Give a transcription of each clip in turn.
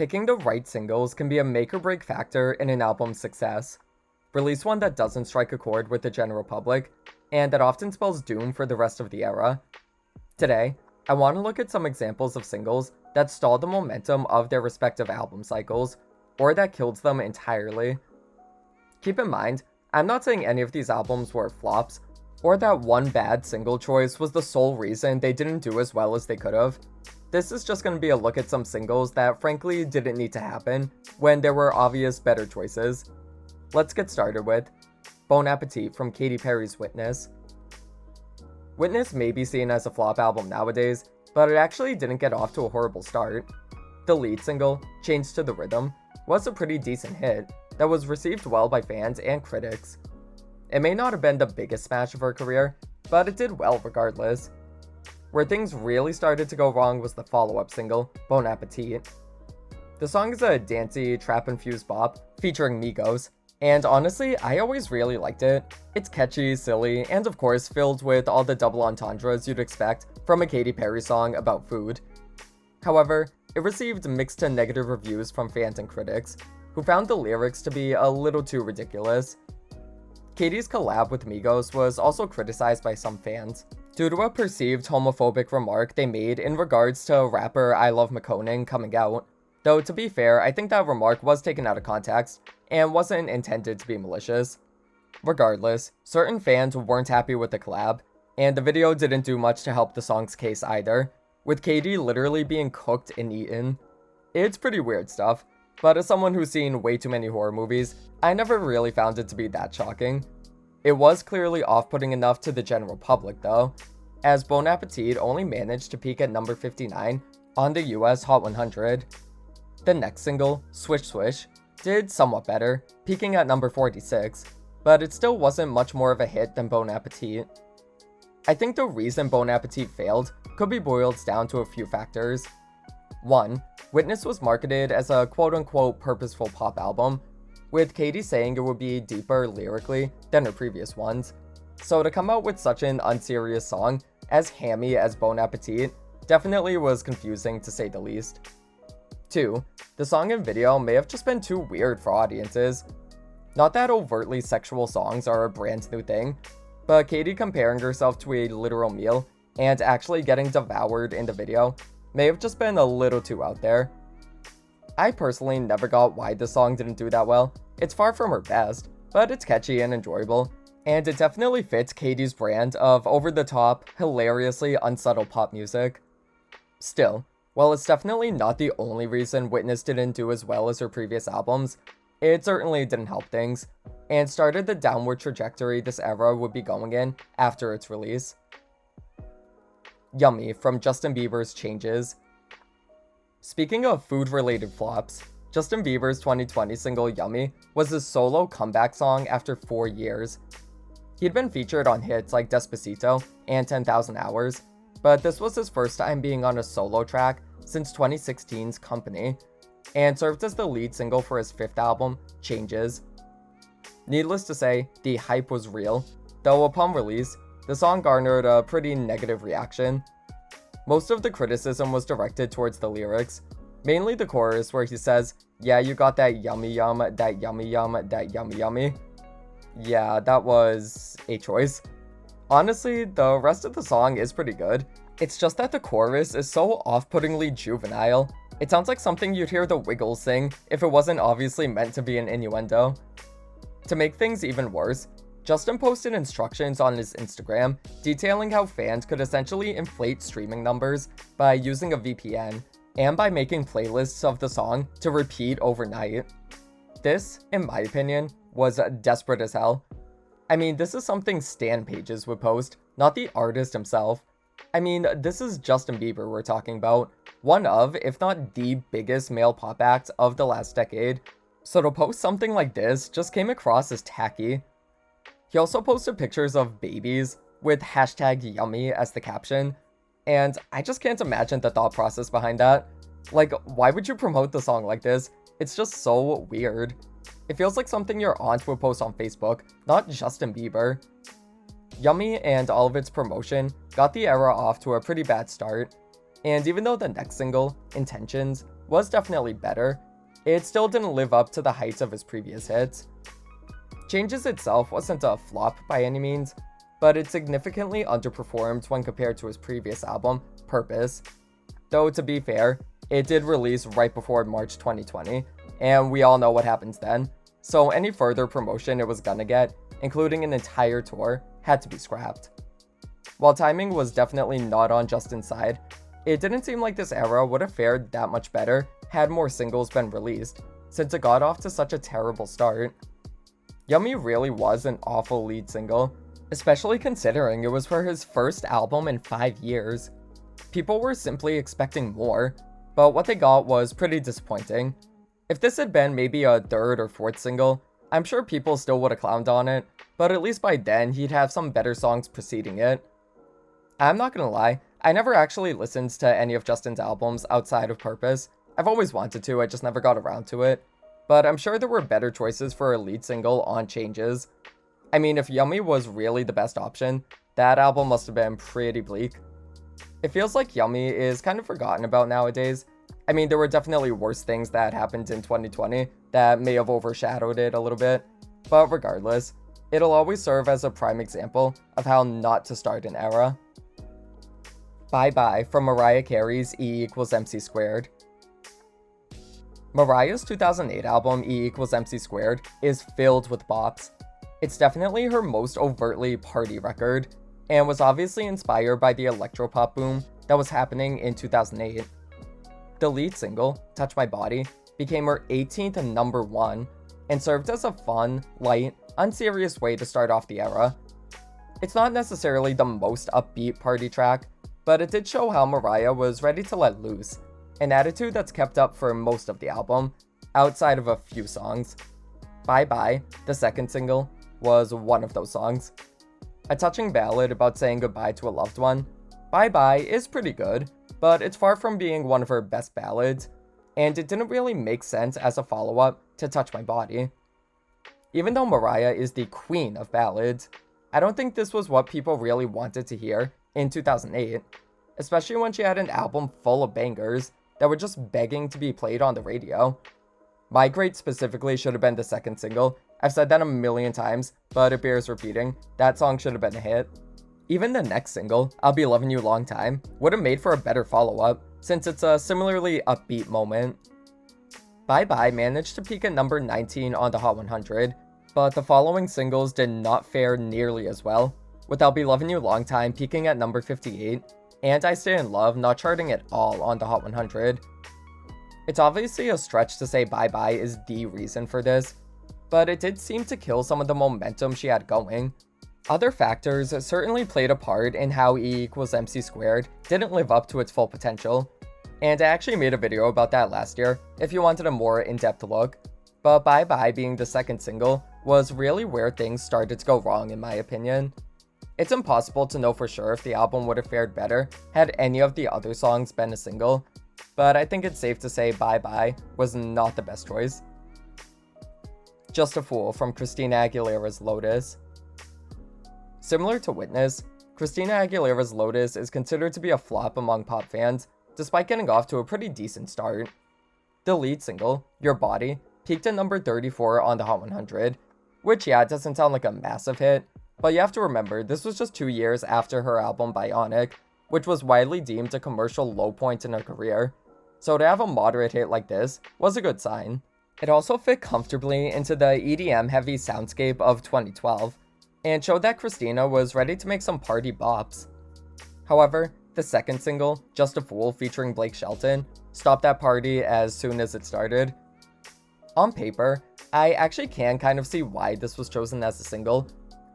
Picking the right singles can be a make or break factor in an album's success. Release one that doesn't strike a chord with the general public, and that often spells doom for the rest of the era. Today, I want to look at some examples of singles that stalled the momentum of their respective album cycles, or that killed them entirely. Keep in mind, I'm not saying any of these albums were flops, or that one bad single choice was the sole reason they didn't do as well as they could have. This is just going to be a look at some singles that frankly didn't need to happen when there were obvious better choices. Let's get started with Bon Appetit from Katy Perry's Witness. Witness may be seen as a flop album nowadays, but it actually didn't get off to a horrible start. The lead single, Chains to the Rhythm, was a pretty decent hit that was received well by fans and critics. It may not have been the biggest smash of her career, but it did well regardless. Where things really started to go wrong was the follow-up single, Bon Appetit. The song is a dancey, trap-infused bop featuring Migos, and honestly, I always really liked it. It's catchy, silly, and of course filled with all the double entendres you'd expect from a Katy Perry song about food. However, it received mixed to negative reviews from fans and critics, who found the lyrics to be a little too ridiculous. Katy's collab with Migos was also criticized by some fans, due to a perceived homophobic remark they made in regards to rapper I Love Makonnen coming out. Though to be fair, I think that remark was taken out of context, and wasn't intended to be malicious. Regardless, certain fans weren't happy with the collab, and the video didn't do much to help the song's case either, with Katy literally being cooked and eaten. It's pretty weird stuff, but as someone who's seen way too many horror movies, I never really found it to be that shocking. It was clearly off-putting enough to the general public though, as Bon Appetit only managed to peak at number 59 on the US Hot 100. The next single, Swish Swish, did somewhat better, peaking at number 46, but it still wasn't much more of a hit than Bon Appetit. I think the reason Bon Appetit failed could be boiled down to a few factors. 1. Witness was marketed as a quote-unquote purposeful pop album, with Katy saying it would be deeper lyrically than her previous ones, so to come out with such an unserious song as hammy as Bon Appetit definitely was confusing to say the least. 2. The song and video may have just been too weird for audiences. Not that overtly sexual songs are a brand new thing, but Katy comparing herself to a literal meal and actually getting devoured in the video may have just been a little too out there. I personally never got why this song didn't do that well. It's far from her best, but it's catchy and enjoyable, and it definitely fits Katy's brand of over-the-top, hilariously unsubtle pop music. Still, while it's definitely not the only reason Witness didn't do as well as her previous albums, it certainly didn't help things, and started the downward trajectory this era would be going in after its release. Yummy from Justin Bieber's Changes. Speaking of food-related flops, Justin Bieber's 2020 single Yummy was his solo comeback song after 4 years. He'd been featured on hits like Despacito and 10,000 Hours, but this was his first time being on a solo track since 2016's Company, and served as the lead single for his 5th album, Changes. Needless to say, the hype was real, though upon release, the song garnered a pretty negative reaction. Most of the criticism was directed towards the lyrics, mainly the chorus where he says, "Yeah, you got that yummy yum, that yummy yum, that yummy yummy." Yeah, that was a choice. Honestly, the rest of the song is pretty good. It's just that the chorus is so off-puttingly juvenile. It sounds like something you'd hear the Wiggles sing if it wasn't obviously meant to be an innuendo. To make things even worse, Justin posted instructions on his Instagram detailing how fans could essentially inflate streaming numbers by using a VPN, and by making playlists of the song to repeat overnight. This, in my opinion, was desperate as hell. I mean, this is something stan pages would post, not the artist himself. I mean, this is Justin Bieber we're talking about, one of, if not the biggest male pop act of the last decade, so to post something like this just came across as tacky. He also posted pictures of babies with hashtag yummy as the caption, and I just can't imagine the thought process behind that. Like, why would you promote the song like this? It's just so weird. It feels like something your aunt would post on Facebook, not Justin Bieber. Yummy and all of its promotion got the era off to a pretty bad start, and even though the next single, Intentions, was definitely better, it still didn't live up to the heights of his previous hits. Changes itself wasn't a flop by any means, but it significantly underperformed when compared to his previous album, Purpose. Though to be fair, it did release right before March 2020, and we all know what happens then, so any further promotion it was gonna get, including an entire tour, had to be scrapped. While timing was definitely not on Justin's side, it didn't seem like this era would have fared that much better had more singles been released, since it got off to such a terrible start. Yummy really was an awful lead single, especially considering it was for his first album in 5 years. People were simply expecting more, but what they got was pretty disappointing. If this had been maybe a third or fourth single, I'm sure people still would have clowned on it, but at least by then he'd have some better songs preceding it. I'm not gonna lie, I never actually listened to any of Justin's albums outside of Purpose. I've always wanted to, I just never got around to it. But I'm sure there were better choices for a lead single on Changes. I mean, if Yummy was really the best option, that album must have been pretty bleak. It feels like Yummy is kind of forgotten about nowadays. I mean, there were definitely worse things that happened in 2020 that may have overshadowed it a little bit, but regardless, it'll always serve as a prime example of how not to start an era. Bye Bye from Mariah Carey's E=MC². Mariah's 2008 album E=MC² is filled with bops. It's definitely her most overtly party record, and was obviously inspired by the electropop boom that was happening in 2008. The lead single, Touch My Body, became her 18th number 1, and served as a fun, light, unserious way to start off the era. It's not necessarily the most upbeat party track, but it did show how Mariah was ready to let loose, an attitude that's kept up for most of the album, outside of a few songs. Bye Bye, the second single, was one of those songs. A touching ballad about saying goodbye to a loved one, Bye Bye is pretty good, but it's far from being one of her best ballads, and it didn't really make sense as a follow-up to Touch My Body. Even though Mariah is the queen of ballads, I don't think this was what people really wanted to hear in 2008, especially when she had an album full of bangers that were just begging to be played on the radio. Migrate specifically should have been the second single. I've said that a million times, but it bears repeating. That song should have been a hit. Even the next single, I'll Be Loving You Long Time, would have made for a better follow-up, since it's a similarly upbeat moment. Bye Bye managed to peak at number 19 on the Hot 100, but the following singles did not fare nearly as well, with I'll Be Loving You Long Time peaking at number 58, and I Stay in Love not charting at all on the Hot 100. It's obviously a stretch to say Bye Bye is the reason for this, but it did seem to kill some of the momentum she had going. Other factors certainly played a part in how E=MC² didn't live up to its full potential, and I actually made a video about that last year if you wanted a more in-depth look, but Bye Bye being the second single was really where things started to go wrong in my opinion. It's impossible to know for sure if the album would have fared better had any of the other songs been a single, but I think it's safe to say Bye Bye was not the best choice. Just a Fool from Christina Aguilera's Lotus. Similar to Witness, Christina Aguilera's Lotus is considered to be a flop among pop fans, despite getting off to a pretty decent start. The lead single, Your Body, peaked at number 34 on the Hot 100, which doesn't sound like a massive hit, but you have to remember this was just 2 years after her album Bionic, which was widely deemed a commercial low point in her career, so to have a moderate hit like this was a good sign. It also fit comfortably into the EDM-heavy soundscape of 2012, and showed that Christina was ready to make some party bops. However, the second single, Just a Fool featuring Blake Shelton, stopped that party as soon as it started. On paper, I actually can kind of see why this was chosen as a single.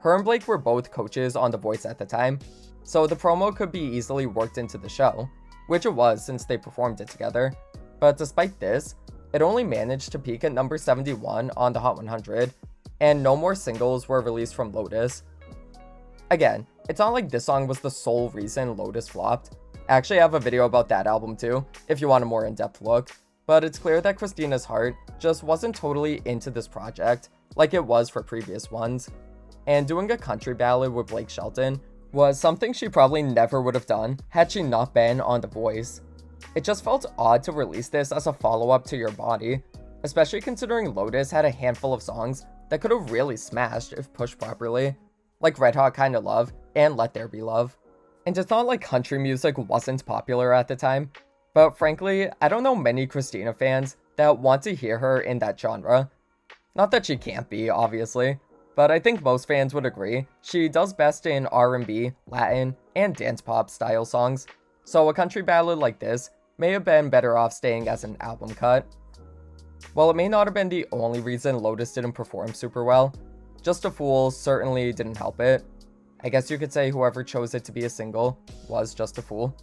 Her and Blake were both coaches on The Voice at the time, so the promo could be easily worked into the show, which it was since they performed it together. But despite this, it only managed to peak at number 71 on the Hot 100, and no more singles were released from Lotus. Again, it's not like this song was the sole reason Lotus flopped. I actually have a video about that album too, if you want a more in-depth look, but it's clear that Christina's heart just wasn't totally into this project like it was for previous ones, and doing a country ballad with Blake Shelton was something she probably never would have done had she not been on The Voice. It just felt odd to release this as a follow-up to Your Body, especially considering Lotus had a handful of songs that could have really smashed if pushed properly, like Red Hot Kinda Love and Let There Be Love. And it's not like country music wasn't popular at the time, but frankly, I don't know many Christina fans that want to hear her in that genre. Not that she can't be, obviously, but I think most fans would agree she does best in R&B, Latin, and dance pop style songs, so a country ballad like this may have been better off staying as an album cut. While it may not have been the only reason Lotus didn't perform super well, Just a Fool certainly didn't help it. I guess you could say whoever chose it to be a single was just a fool.